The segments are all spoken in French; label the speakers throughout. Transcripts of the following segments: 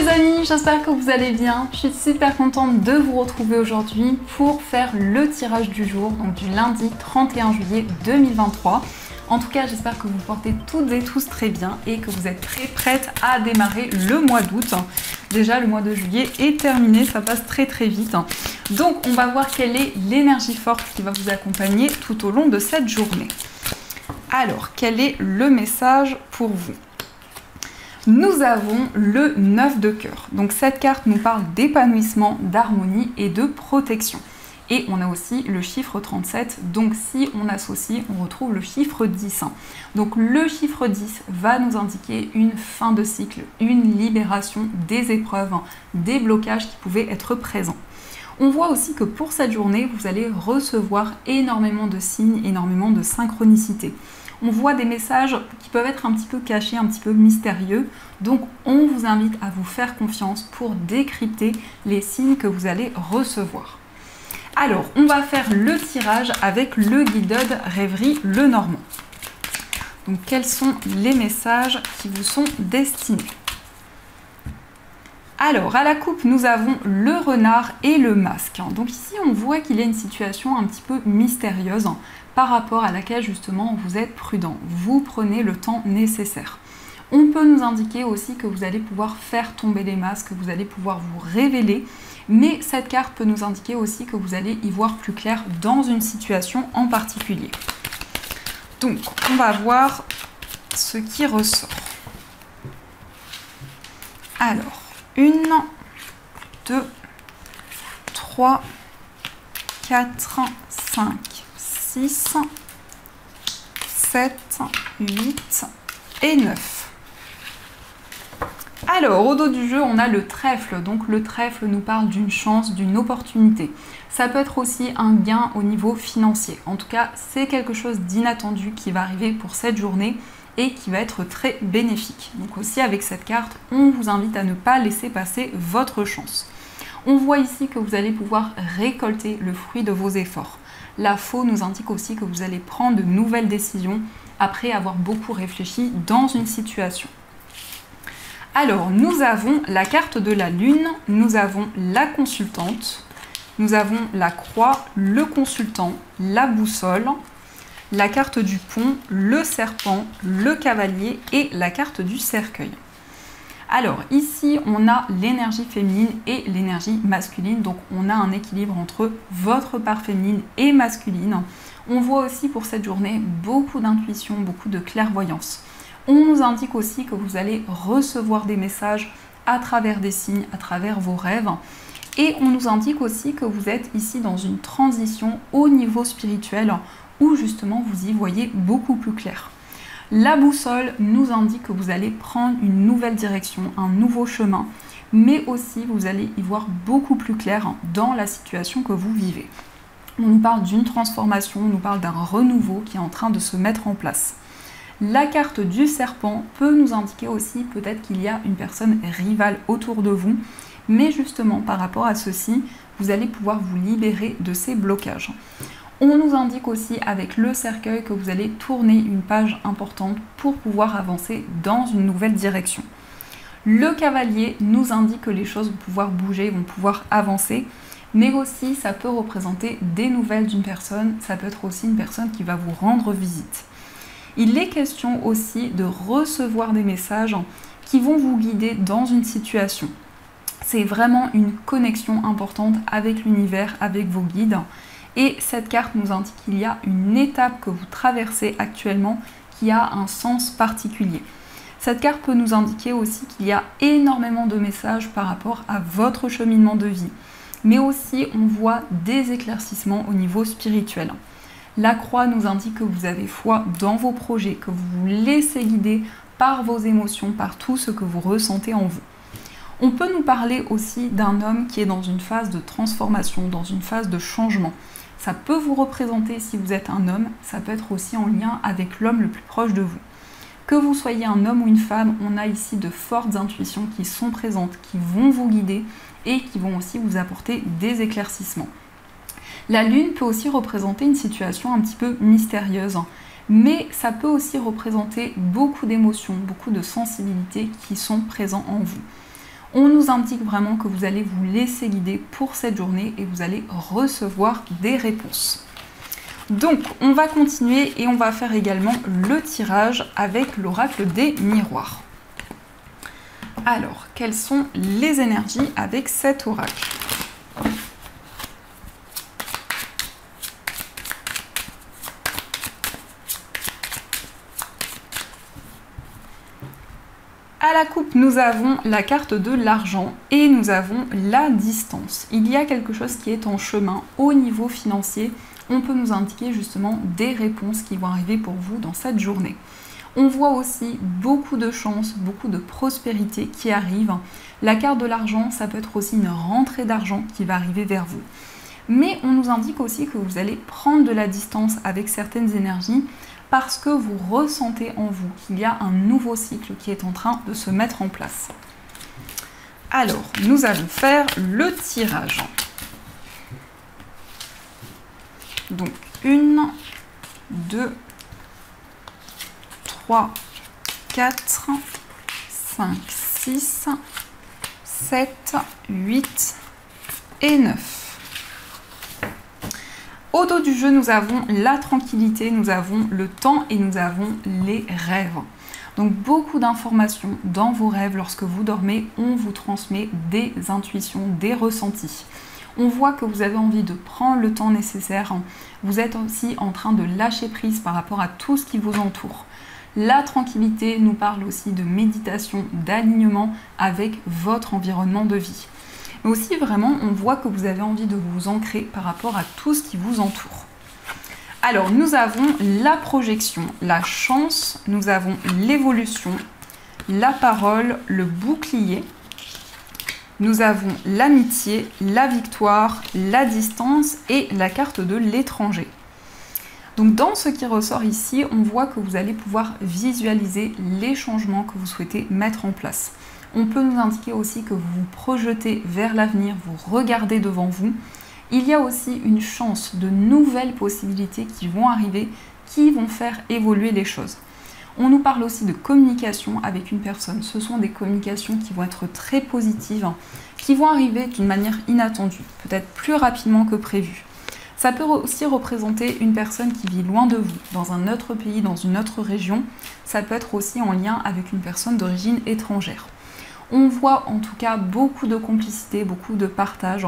Speaker 1: les amis, j'espère que vous allez bien. Je suis super contente de vous retrouver aujourd'hui pour faire le tirage du jour, donc du lundi 31 juillet 2023. En tout cas, j'espère que vous portez toutes et tous très bien et que vous êtes très prêtes à démarrer le mois d'août. Déjà, le mois de juillet est terminé, ça passe très vite. Donc, on va voir quelle est l'énergie forte qui va vous accompagner tout au long de cette journée. Alors, quel est le message pour vous ? Nous avons le 9 de cœur. Donc cette carte nous parle d'épanouissement, d'harmonie et de protection. Et on a aussi le chiffre 37. Donc si on associe, on retrouve le chiffre 10. Donc le chiffre 10 va nous indiquer une fin de cycle, une libération des épreuves, des blocages qui pouvaient être présents. On voit aussi que pour cette journée, vous allez recevoir énormément de signes, énormément de synchronicité. On voit des messages qui peuvent être un petit peu cachés, un petit peu mystérieux. Donc, on vous invite à vous faire confiance pour décrypter les signes que vous allez recevoir. Alors, on va faire le tirage avec le guided rêverie Lenormand. Donc, quels sont les messages qui vous sont destinés ? Alors, à la coupe, nous avons le renard et le masque. Donc ici, on voit qu'il y a une situation un petit peu mystérieuse par rapport à laquelle, justement, vous êtes prudent. Vous prenez le temps nécessaire. On peut nous indiquer aussi que vous allez pouvoir faire tomber les masques, que vous allez pouvoir vous révéler. Mais cette carte peut nous indiquer aussi que vous allez y voir plus clair dans une situation en particulier. Donc, on va voir ce qui ressort. Alors, 1, 2, 3, 4, 5, 6, 7, 8 et 9. Alors, au dos du jeu, on a le trèfle. Donc, le trèfle nous parle d'une chance, d'une opportunité. Ça peut être aussi un gain au niveau financier. En tout cas, c'est quelque chose d'inattendu qui va arriver pour cette journée et qui va être très bénéfique. Donc aussi avec cette carte, on vous invite à ne pas laisser passer votre chance. On voit ici que vous allez pouvoir récolter le fruit de vos efforts. La faux nous indique aussi que vous allez prendre de nouvelles décisions après avoir beaucoup réfléchi dans une situation. Alors, nous avons la carte de la lune, nous avons la consultante, nous avons la croix, le consultant, la boussole, la carte du pont, le serpent, le cavalier et la carte du cercueil. Alors ici, on a l'énergie féminine et l'énergie masculine. Donc on a un équilibre entre votre part féminine et masculine. On voit aussi pour cette journée beaucoup d'intuition, beaucoup de clairvoyance. On nous indique aussi que vous allez recevoir des messages à travers des signes, à travers vos rêves. Et on nous indique aussi que vous êtes ici dans une transition au niveau spirituel où justement vous y voyez beaucoup plus clair. La boussole nous indique que vous allez prendre une nouvelle direction, un nouveau chemin, mais aussi vous allez y voir beaucoup plus clair dans la situation que vous vivez. On nous parle d'une transformation, on nous parle d'un renouveau qui est en train de se mettre en place. La carte du serpent peut nous indiquer aussi peut-être qu'il y a une personne rivale autour de vous, mais justement par rapport à ceci, vous allez pouvoir vous libérer de ces blocages. On nous indique aussi avec le cercueil que vous allez tourner une page importante pour pouvoir avancer dans une nouvelle direction. Le cavalier nous indique que les choses vont pouvoir bouger, vont pouvoir avancer, mais aussi ça peut représenter des nouvelles d'une personne, ça peut être aussi une personne qui va vous rendre visite. Il est question aussi de recevoir des messages qui vont vous guider dans une situation. C'est vraiment une connexion importante avec l'univers, avec vos guides. Et cette carte nous indique qu'il y a une étape que vous traversez actuellement qui a un sens particulier. Cette carte peut nous indiquer aussi qu'il y a énormément de messages par rapport à votre cheminement de vie. Mais aussi, on voit des éclaircissements au niveau spirituel. La croix nous indique que vous avez foi dans vos projets, que vous vous laissez guider par vos émotions, par tout ce que vous ressentez en vous. On peut nous parler aussi d'un homme qui est dans une phase de transformation, dans une phase de changement. Ça peut vous représenter si vous êtes un homme, ça peut être aussi en lien avec l'homme le plus proche de vous. Que vous soyez un homme ou une femme, on a ici de fortes intuitions qui sont présentes, qui vont vous guider et qui vont aussi vous apporter des éclaircissements. La lune peut aussi représenter une situation un petit peu mystérieuse, mais ça peut aussi représenter beaucoup d'émotions, beaucoup de sensibilités qui sont présents en vous. On nous indique vraiment que vous allez vous laisser guider pour cette journée et vous allez recevoir des réponses. Donc, on va continuer et on va faire également le tirage avec l'oracle des miroirs. Alors, quelles sont les énergies avec cet oracle ? À la coupe, nous avons la carte de l'argent et nous avons la distance. Il y a quelque chose qui est en chemin au niveau financier. On peut nous indiquer justement des réponses qui vont arriver pour vous dans cette journée. On voit aussi beaucoup de chance, beaucoup de prospérité qui arrive. La carte de l'argent, ça peut être aussi une rentrée d'argent qui va arriver vers vous. Mais on nous indique aussi que vous allez prendre de la distance avec certaines énergies parce que vous ressentez en vous qu'il y a un nouveau cycle qui est en train de se mettre en place. Alors, nous allons faire le tirage. Donc, 1, 2, 3, 4, 5, 6, 7, 8 et 9. Au dos du jeu, nous avons la tranquillité, nous avons le temps et nous avons les rêves. Donc beaucoup d'informations dans vos rêves. Lorsque vous dormez, on vous transmet des intuitions, des ressentis. On voit que vous avez envie de prendre le temps nécessaire. Vous êtes aussi en train de lâcher prise par rapport à tout ce qui vous entoure. La tranquillité nous parle aussi de méditation, d'alignement avec votre environnement de vie. Mais aussi vraiment, on voit que vous avez envie de vous ancrer par rapport à tout ce qui vous entoure. Alors, nous avons la projection, la chance, nous avons l'évolution, la parole, le bouclier, nous avons l'amitié, la victoire, la distance et la carte de l'étranger. Donc dans ce qui ressort ici, on voit que vous allez pouvoir visualiser les changements que vous souhaitez mettre en place. On peut nous indiquer aussi que vous vous projetez vers l'avenir, vous regardez devant vous. Il y a aussi une chance de nouvelles possibilités qui vont arriver, qui vont faire évoluer les choses. On nous parle aussi de communication avec une personne. Ce sont des communications qui vont être très positives, qui vont arriver d'une manière inattendue, peut-être plus rapidement que prévu. Ça peut aussi représenter une personne qui vit loin de vous, dans un autre pays, dans une autre région. Ça peut être aussi en lien avec une personne d'origine étrangère. On voit en tout cas beaucoup de complicité, beaucoup de partage.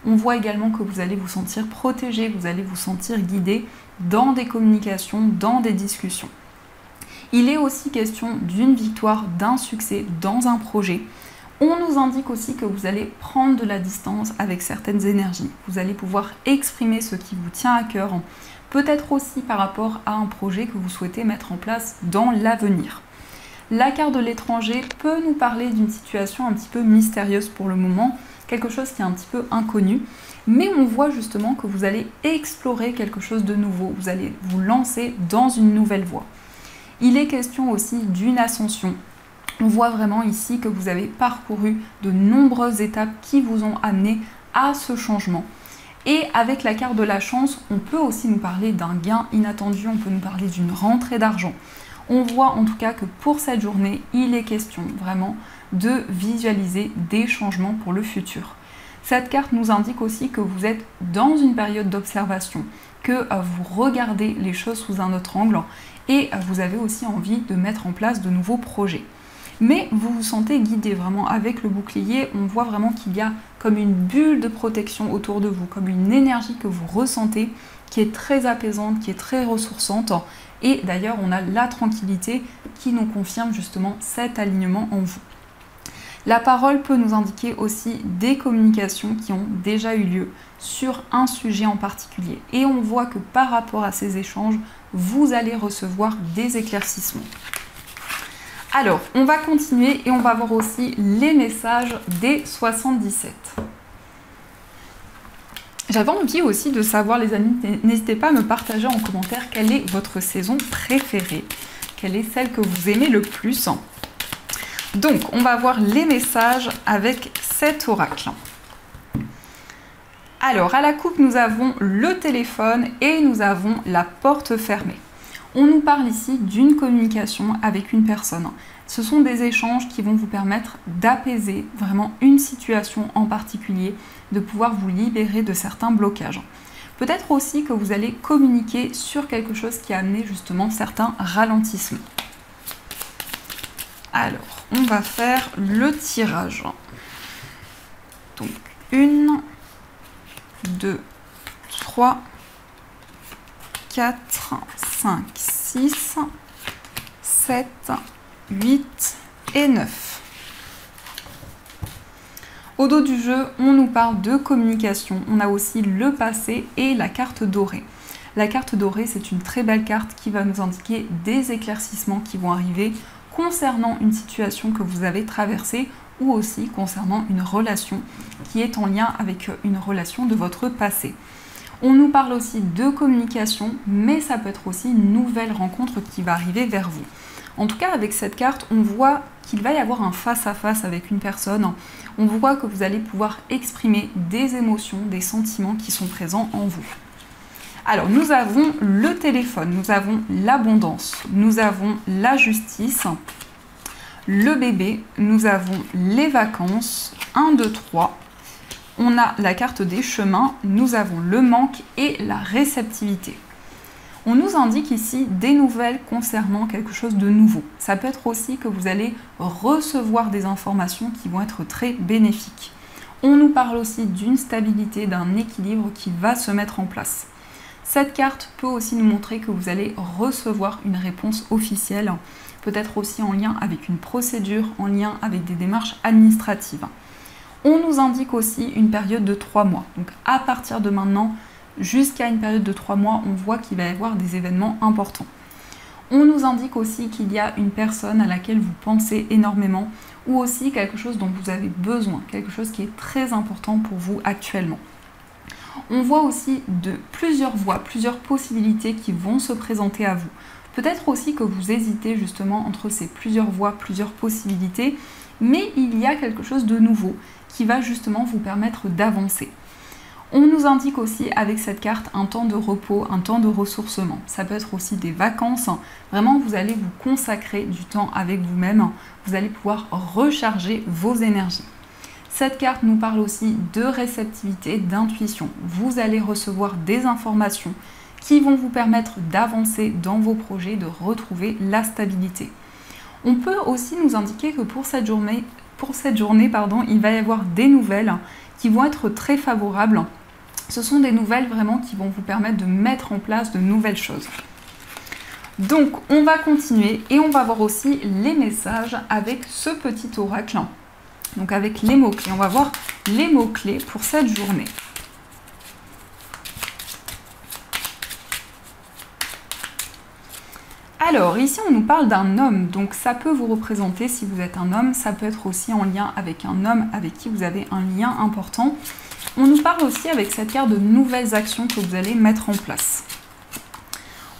Speaker 1: On voit également que vous allez vous sentir protégé, vous allez vous sentir guidé dans des communications, dans des discussions. Il est aussi question d'une victoire, d'un succès dans un projet. On nous indique aussi que vous allez prendre de la distance avec certaines énergies. Vous allez pouvoir exprimer ce qui vous tient à cœur, peut-être aussi par rapport à un projet que vous souhaitez mettre en place dans l'avenir. La carte de l'étranger peut nous parler d'une situation un petit peu mystérieuse pour le moment, quelque chose qui est un petit peu inconnu, mais on voit justement que vous allez explorer quelque chose de nouveau, vous allez vous lancer dans une nouvelle voie. Il est question aussi d'une ascension. On voit vraiment ici que vous avez parcouru de nombreuses étapes qui vous ont amené à ce changement. Et avec la carte de la chance, on peut aussi nous parler d'un gain inattendu, on peut nous parler d'une rentrée d'argent. On voit en tout cas que pour cette journée, il est question vraiment de visualiser des changements pour le futur. Cette carte nous indique aussi que vous êtes dans une période d'observation, que vous regardez les choses sous un autre angle et vous avez aussi envie de mettre en place de nouveaux projets. Mais vous vous sentez guidé vraiment avec le bouclier, on voit vraiment qu'il y a comme une bulle de protection autour de vous, comme une énergie que vous ressentez qui est très apaisante, qui est très ressourçante. Et d'ailleurs, on a la tranquillité qui nous confirme justement cet alignement en vous. La parole peut nous indiquer aussi des communications qui ont déjà eu lieu sur un sujet en particulier. Et on voit que par rapport à ces échanges, vous allez recevoir des éclaircissements. Alors, on va continuer et on va voir aussi les messages des 77. J'avais envie aussi de savoir, les amis, n'hésitez pas à me partager en commentaire quelle est votre saison préférée, quelle est celle que vous aimez le plus. Donc, on va voir les messages avec cet oracle. Alors, à la coupe, nous avons le téléphone et nous avons la porte fermée. On nous parle ici d'une communication avec une personne. Ce sont des échanges qui vont vous permettre d'apaiser vraiment une situation en particulier, de pouvoir vous libérer de certains blocages. Peut-être aussi que vous allez communiquer sur quelque chose qui a amené justement certains ralentissements. Alors, on va faire le tirage. Donc, 1, 2, 3, 4, 5, 6, 7, 8 et 9. Au dos du jeu, on nous parle de communication. On a aussi le passé et la carte dorée. La carte dorée, c'est une très belle carte qui va nous indiquer des éclaircissements qui vont arriver concernant une situation que vous avez traversée ou aussi concernant une relation qui est en lien avec une relation de votre passé. On nous parle aussi de communication, mais ça peut être aussi une nouvelle rencontre qui va arriver vers vous. En tout cas, avec cette carte, on voit qu'il va y avoir un face-à-face avec une personne. On voit que vous allez pouvoir exprimer des émotions, des sentiments qui sont présents en vous. Alors, nous avons le téléphone, nous avons l'abondance, nous avons la justice, le bébé, nous avons les vacances, 1, 2, 3. On a la carte des chemins, nous avons le manque et la réceptivité. On nous indique ici des nouvelles concernant quelque chose de nouveau. Ça peut être aussi que vous allez recevoir des informations qui vont être très bénéfiques. On nous parle aussi d'une stabilité, d'un équilibre qui va se mettre en place. Cette carte peut aussi nous montrer que vous allez recevoir une réponse officielle, peut-être aussi en lien avec une procédure, en lien avec des démarches administratives. On nous indique aussi une période de 3 mois. Donc à partir de maintenant, jusqu'à une période de 3 mois, on voit qu'il va y avoir des événements importants. On nous indique aussi qu'il y a une personne à laquelle vous pensez énormément ou aussi quelque chose dont vous avez besoin, quelque chose qui est très important pour vous actuellement. On voit aussi de plusieurs voies, plusieurs possibilités qui vont se présenter à vous. Peut-être aussi que vous hésitez justement entre ces plusieurs voies, plusieurs possibilités, mais il y a quelque chose de nouveau qui va justement vous permettre d'avancer. On nous indique aussi avec cette carte un temps de repos, un temps de ressourcement. Ça peut être aussi des vacances. Vraiment, vous allez vous consacrer du temps avec vous-même. Vous allez pouvoir recharger vos énergies. Cette carte nous parle aussi de réceptivité, d'intuition. Vous allez recevoir des informations qui vont vous permettre d'avancer dans vos projets, de retrouver la stabilité. On peut aussi nous indiquer que pour cette journée, il va y avoir des nouvelles qui vont être très favorables. Ce sont des nouvelles vraiment qui vont vous permettre de mettre en place de nouvelles choses. Donc, on va continuer et on va voir aussi les messages avec ce petit oracle. Donc, avec les mots-clés. On va voir les mots-clés pour cette journée. Alors, ici, on nous parle d'un homme. Donc, ça peut vous représenter si vous êtes un homme. Ça peut être aussi en lien avec un homme avec qui vous avez un lien important. On nous parle aussi avec cette carte de nouvelles actions que vous allez mettre en place.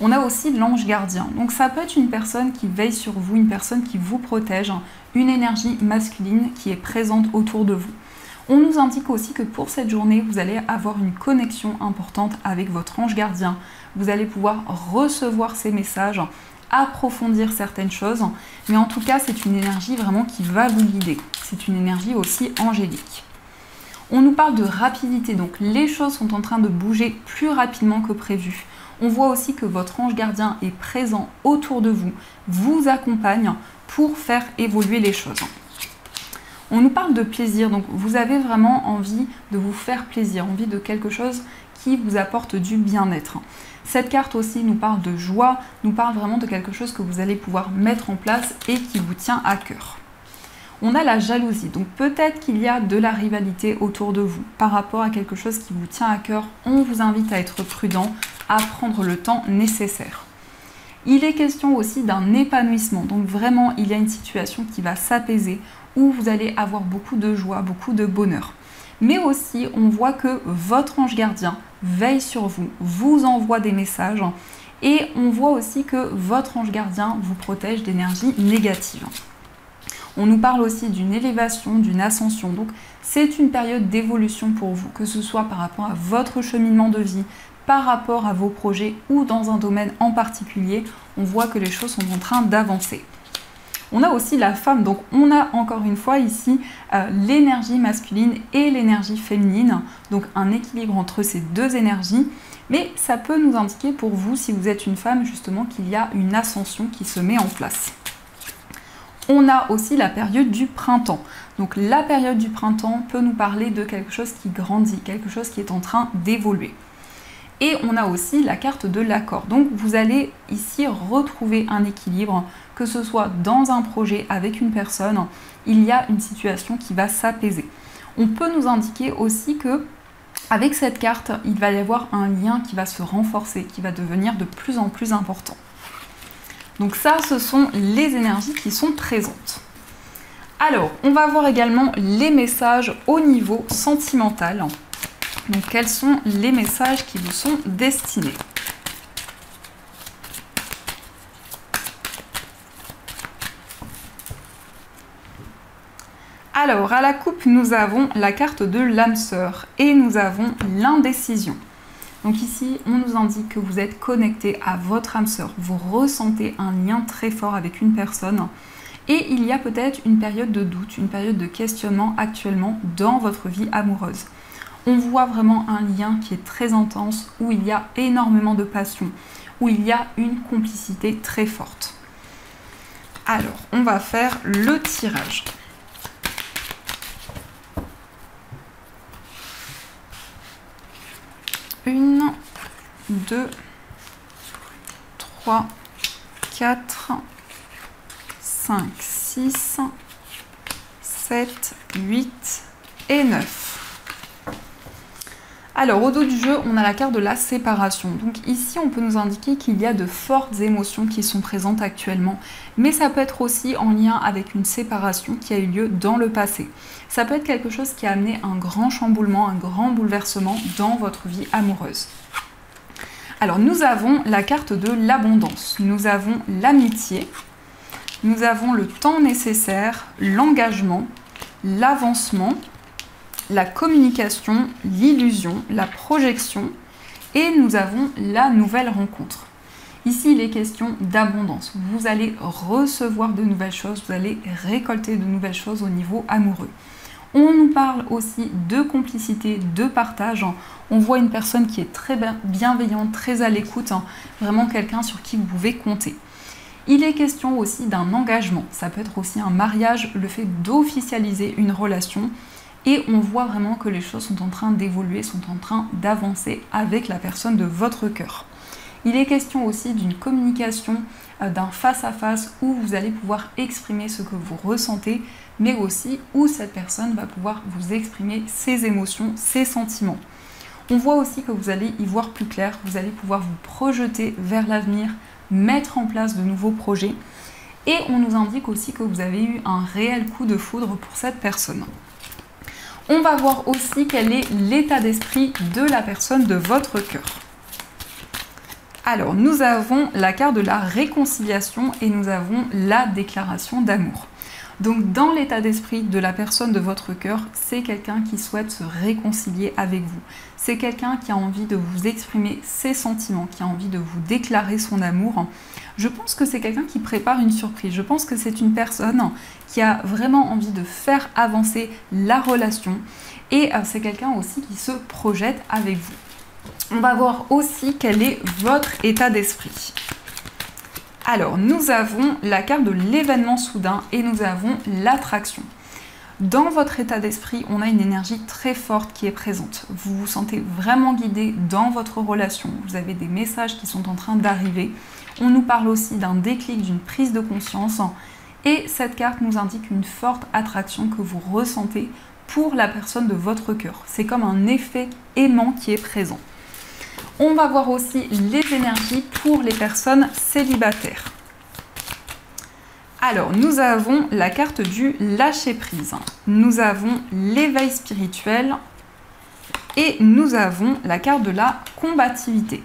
Speaker 1: On a aussi l'ange gardien. Donc ça peut être une personne qui veille sur vous, une personne qui vous protège, une énergie masculine qui est présente autour de vous. On nous indique aussi que pour cette journée, vous allez avoir une connexion importante avec votre ange gardien. Vous allez pouvoir recevoir ces messages, approfondir certaines choses. Mais en tout cas, c'est une énergie vraiment qui va vous guider. C'est une énergie aussi angélique. On nous parle de rapidité, donc les choses sont en train de bouger plus rapidement que prévu. On voit aussi que votre ange gardien est présent autour de vous, vous accompagne pour faire évoluer les choses. On nous parle de plaisir, donc vous avez vraiment envie de vous faire plaisir, envie de quelque chose qui vous apporte du bien-être. Cette carte aussi nous parle de joie, nous parle vraiment de quelque chose que vous allez pouvoir mettre en place et qui vous tient à cœur. On a la jalousie, donc peut-être qu'il y a de la rivalité autour de vous par rapport à quelque chose qui vous tient à cœur. On vous invite à être prudent, à prendre le temps nécessaire. Il est question aussi d'un épanouissement, donc vraiment il y a une situation qui va s'apaiser où vous allez avoir beaucoup de joie, beaucoup de bonheur. Mais aussi on voit que votre ange gardien veille sur vous, vous envoie des messages et on voit aussi que votre ange gardien vous protège d'énergie négative. On nous parle aussi d'une élévation, d'une ascension. Donc, c'est une période d'évolution pour vous, que ce soit par rapport à votre cheminement de vie, par rapport à vos projets ou dans un domaine en particulier, on voit que les choses sont en train d'avancer. On a aussi la femme, donc on a encore une fois ici l'énergie masculine et l'énergie féminine, donc un équilibre entre ces deux énergies, mais ça peut nous indiquer pour vous, si vous êtes une femme, justement qu'il y a une ascension qui se met en place. On a aussi la période du printemps. Donc la période du printemps peut nous parler de quelque chose qui grandit, quelque chose qui est en train d'évoluer. Et on a aussi la carte de l'accord. Donc vous allez ici retrouver un équilibre, que ce soit dans un projet avec une personne, il y a une situation qui va s'apaiser. On peut nous indiquer aussi que avec cette carte, il va y avoir un lien qui va se renforcer, qui va devenir de plus en plus important. Donc ça, ce sont les énergies qui sont présentes. Alors, on va voir également les messages au niveau sentimental. Donc, quels sont les messages qui vous sont destinés? Alors, à la coupe, nous avons la carte de l'âme sœur et nous avons l'indécision. Donc ici, on nous indique que vous êtes connecté à votre âme sœur. Vous ressentez un lien très fort avec une personne. Et il y a peut-être une période de doute, une période de questionnement actuellement dans votre vie amoureuse. On voit vraiment un lien qui est très intense, où il y a énormément de passion, où il y a une complicité très forte. Alors, on va faire le tirage. Une, 2, 3, 4, 5, 6, 7, 8 et 9. Alors, au dos du jeu, on a la carte de la séparation. Donc ici, on peut nous indiquer qu'il y a de fortes émotions qui sont présentes actuellement, mais ça peut être aussi en lien avec une séparation qui a eu lieu dans le passé. Ça peut être quelque chose qui a amené un grand chamboulement, un grand bouleversement dans votre vie amoureuse. Alors, nous avons la carte de l'abondance, nous avons l'amitié, nous avons le temps nécessaire, l'engagement, l'avancement, la communication, l'illusion, la projection et nous avons la nouvelle rencontre. Ici, il est question d'abondance. Vous allez recevoir de nouvelles choses, vous allez récolter de nouvelles choses au niveau amoureux. On nous parle aussi de complicité, de partage. On voit une personne qui est très bienveillante, très à l'écoute, vraiment quelqu'un sur qui vous pouvez compter. Il est question aussi d'un engagement. Ça peut être aussi un mariage, le fait d'officialiser une relation. Et on voit vraiment que les choses sont en train d'évoluer, sont en train d'avancer avec la personne de votre cœur. Il est question aussi d'une communication, d'un face-à-face où vous allez pouvoir exprimer ce que vous ressentez, mais aussi où cette personne va pouvoir vous exprimer ses émotions, ses sentiments. On voit aussi que vous allez y voir plus clair, vous allez pouvoir vous projeter vers l'avenir, mettre en place de nouveaux projets. Et on nous indique aussi que vous avez eu un réel coup de foudre pour cette personne. On va voir aussi quel est l'état d'esprit de la personne de votre cœur. Alors, nous avons la carte de la réconciliation et nous avons la déclaration d'amour. Donc, dans l'état d'esprit de la personne de votre cœur, c'est quelqu'un qui souhaite se réconcilier avec vous. C'est quelqu'un qui a envie de vous exprimer ses sentiments, qui a envie de vous déclarer son amour. Je pense que c'est quelqu'un qui prépare une surprise. Je pense que c'est une personne qui a vraiment envie de faire avancer la relation. Et c'est quelqu'un aussi qui se projette avec vous. On va voir aussi quel est votre état d'esprit. Alors, nous avons la carte de l'événement soudain et nous avons l'attraction. Dans votre état d'esprit, on a une énergie très forte qui est présente. Vous vous sentez vraiment guidé dans votre relation. Vous avez des messages qui sont en train d'arriver. On nous parle aussi d'un déclic, d'une prise de conscience. Et cette carte nous indique une forte attraction que vous ressentez pour la personne de votre cœur. C'est comme un effet aimant qui est présent. On va voir aussi les énergies pour les personnes célibataires. Alors, nous avons la carte du lâcher-prise. Nous avons l'éveil spirituel et nous avons la carte de la combativité.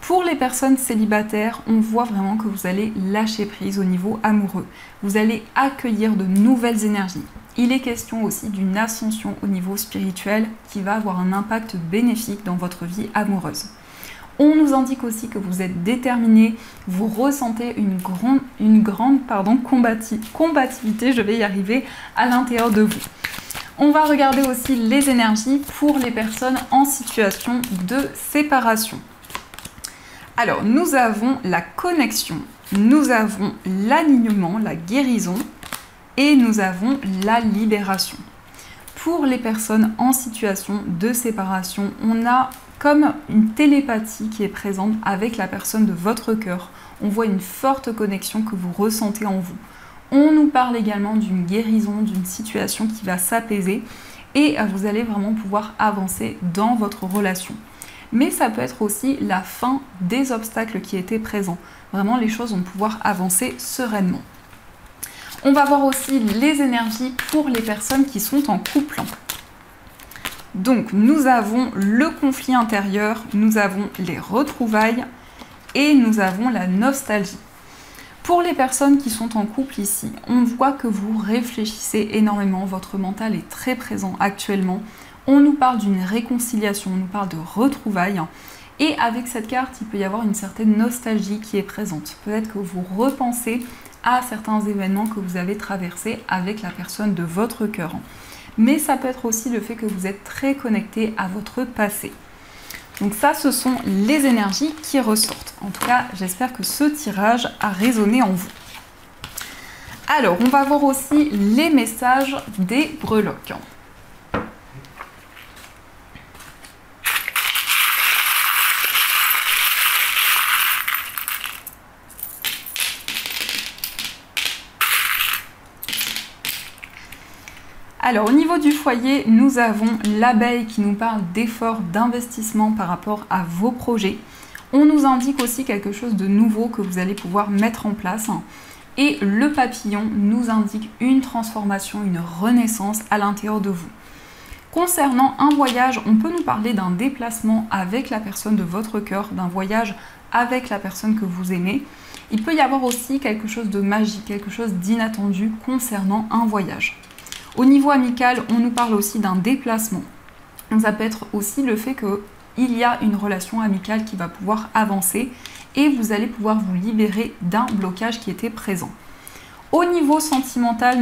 Speaker 1: Pour les personnes célibataires, on voit vraiment que vous allez lâcher prise au niveau amoureux. Vous allez accueillir de nouvelles énergies. Il est question aussi d'une ascension au niveau spirituel qui va avoir un impact bénéfique dans votre vie amoureuse. On nous indique aussi que vous êtes déterminé, vous ressentez une grande combativité, je vais y arriver, à l'intérieur de vous. On va regarder aussi les énergies pour les personnes en situation de séparation. Alors, nous avons la connexion, nous avons l'alignement, la guérison et nous avons la libération. Pour les personnes en situation de séparation, on a comme une télépathie qui est présente avec la personne de votre cœur. On voit une forte connexion que vous ressentez en vous. On nous parle également d'une guérison, d'une situation qui va s'apaiser et vous allez vraiment pouvoir avancer dans votre relation. Mais ça peut être aussi la fin des obstacles qui étaient présents. Vraiment, les choses vont pouvoir avancer sereinement. On va voir aussi les énergies pour les personnes qui sont en couple. Donc, nous avons le conflit intérieur, nous avons les retrouvailles et nous avons la nostalgie. Pour les personnes qui sont en couple ici, on voit que vous réfléchissez énormément, votre mental est très présent actuellement. On nous parle d'une réconciliation, on nous parle de retrouvailles. Et avec cette carte, il peut y avoir une certaine nostalgie qui est présente. Peut-être que vous repensez à certains événements que vous avez traversés avec la personne de votre cœur. Mais ça peut être aussi le fait que vous êtes très connecté à votre passé. Donc ça, ce sont les énergies qui ressortent. En tout cas, j'espère que ce tirage a résonné en vous. Alors, on va voir aussi les messages des breloques. Alors au niveau du foyer, nous avons l'abeille qui nous parle d'efforts, d'investissement par rapport à vos projets. On nous indique aussi quelque chose de nouveau que vous allez pouvoir mettre en place. Et le papillon nous indique une transformation, une renaissance à l'intérieur de vous. Concernant un voyage, on peut nous parler d'un déplacement avec la personne de votre cœur, d'un voyage avec la personne que vous aimez. Il peut y avoir aussi quelque chose de magique, quelque chose d'inattendu concernant un voyage. Au niveau amical, on nous parle aussi d'un déplacement. Ça peut être aussi le fait qu'il y a une relation amicale qui va pouvoir avancer et vous allez pouvoir vous libérer d'un blocage qui était présent. Au niveau sentimental,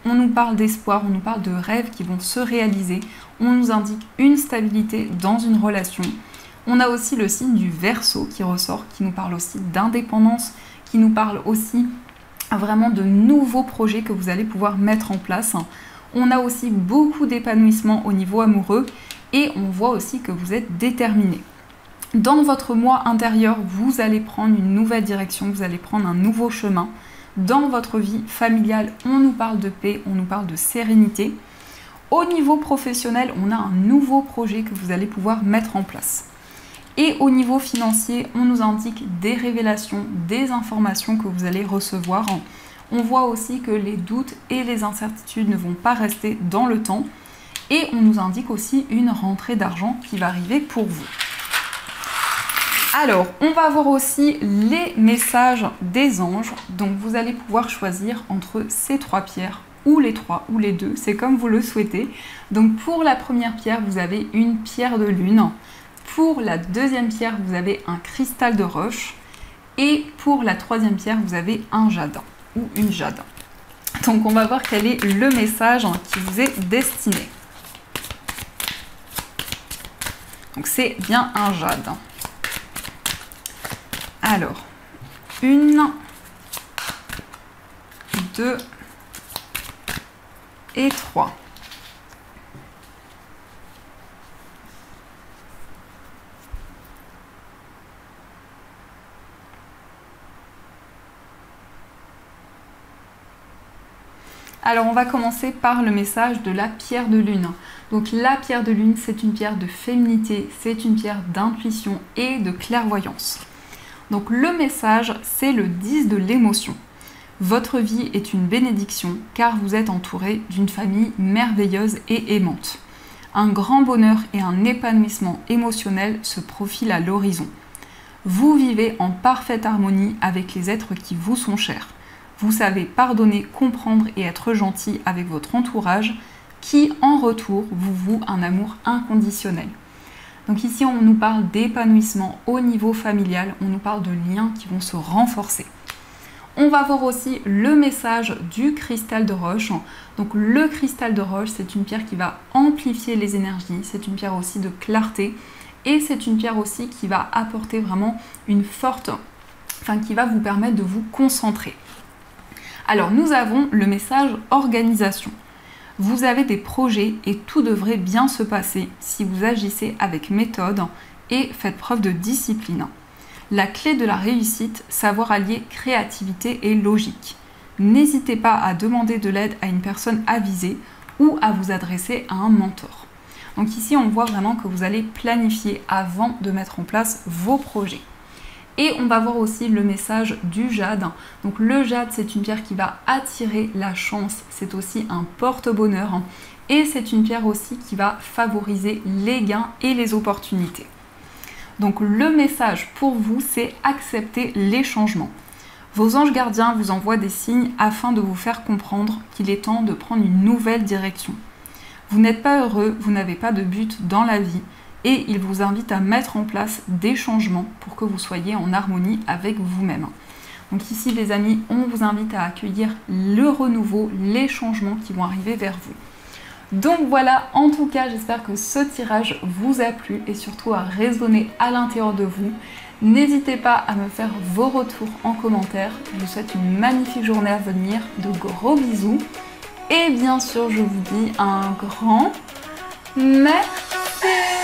Speaker 1: on nous parle d'espoir, on nous parle de rêves qui vont se réaliser. On nous indique une stabilité dans une relation. On a aussi le signe du Verseau qui ressort, qui nous parle aussi d'indépendance, qui nous parle aussi vraiment de nouveaux projets que vous allez pouvoir mettre en place. On a aussi beaucoup d'épanouissement au niveau amoureux et on voit aussi que vous êtes déterminé. Dans votre moi intérieur, vous allez prendre une nouvelle direction, vous allez prendre un nouveau chemin. Dans votre vie familiale, on nous parle de paix, on nous parle de sérénité. Au niveau professionnel, on a un nouveau projet que vous allez pouvoir mettre en place. Et au niveau financier, on nous indique des révélations, des informations que vous allez recevoir. On voit aussi que les doutes et les incertitudes ne vont pas rester dans le temps. Et on nous indique aussi une rentrée d'argent qui va arriver pour vous. Alors, on va voir aussi les messages des anges. Donc, vous allez pouvoir choisir entre ces trois pierres, ou les trois, ou les deux, c'est comme vous le souhaitez. Donc, pour la première pierre, vous avez une pierre de lune. Pour la deuxième pierre, vous avez un cristal de roche. Et pour la troisième pierre, vous avez un jade ou une jade. Donc, on va voir quel est le message qui vous est destiné. Donc, c'est bien un jade. Alors, 1, 2 et 3. Alors, on va commencer par le message de la pierre de lune. Donc, la pierre de lune, c'est une pierre de féminité, c'est une pierre d'intuition et de clairvoyance. Donc, le message, c'est le 10 de l'émotion. Votre vie est une bénédiction car vous êtes entouré d'une famille merveilleuse et aimante. Un grand bonheur et un épanouissement émotionnel se profilent à l'horizon. Vous vivez en parfaite harmonie avec les êtres qui vous sont chers. Vous savez pardonner, comprendre et être gentil avec votre entourage qui, en retour, vous voue un amour inconditionnel. Donc ici, on nous parle d'épanouissement au niveau familial, on nous parle de liens qui vont se renforcer. On va voir aussi le message du cristal de roche. Donc le cristal de roche, c'est une pierre qui va amplifier les énergies, c'est une pierre aussi de clarté et c'est une pierre aussi qui va apporter vraiment une forte, qui va vous permettre de vous concentrer. Alors nous avons le message organisation. Vous avez des projets et tout devrait bien se passer si vous agissez avec méthode et faites preuve de discipline. La clé de la réussite, savoir allier créativité et logique. N'hésitez pas à demander de l'aide à une personne avisée ou à vous adresser à un mentor. Donc ici, on voit vraiment que vous allez planifier avant de mettre en place vos projets. Et on va voir aussi le message du jade. Donc le jade, c'est une pierre qui va attirer la chance. C'est aussi un porte-bonheur. Et c'est une pierre aussi qui va favoriser les gains et les opportunités. Donc le message pour vous, c'est accepter les changements. Vos anges gardiens vous envoient des signes afin de vous faire comprendre qu'il est temps de prendre une nouvelle direction. Vous n'êtes pas heureux, vous n'avez pas de but dans la vie et ils vous invitent à mettre en place des changements pour que vous soyez en harmonie avec vous-même. Donc ici les amis, on vous invite à accueillir le renouveau, les changements qui vont arriver vers vous. Donc voilà, en tout cas, j'espère que ce tirage vous a plu et surtout a résonné à l'intérieur de vous. N'hésitez pas à me faire vos retours en commentaire. Je vous souhaite une magnifique journée à venir, de gros bisous. Et bien sûr, je vous dis un grand merci.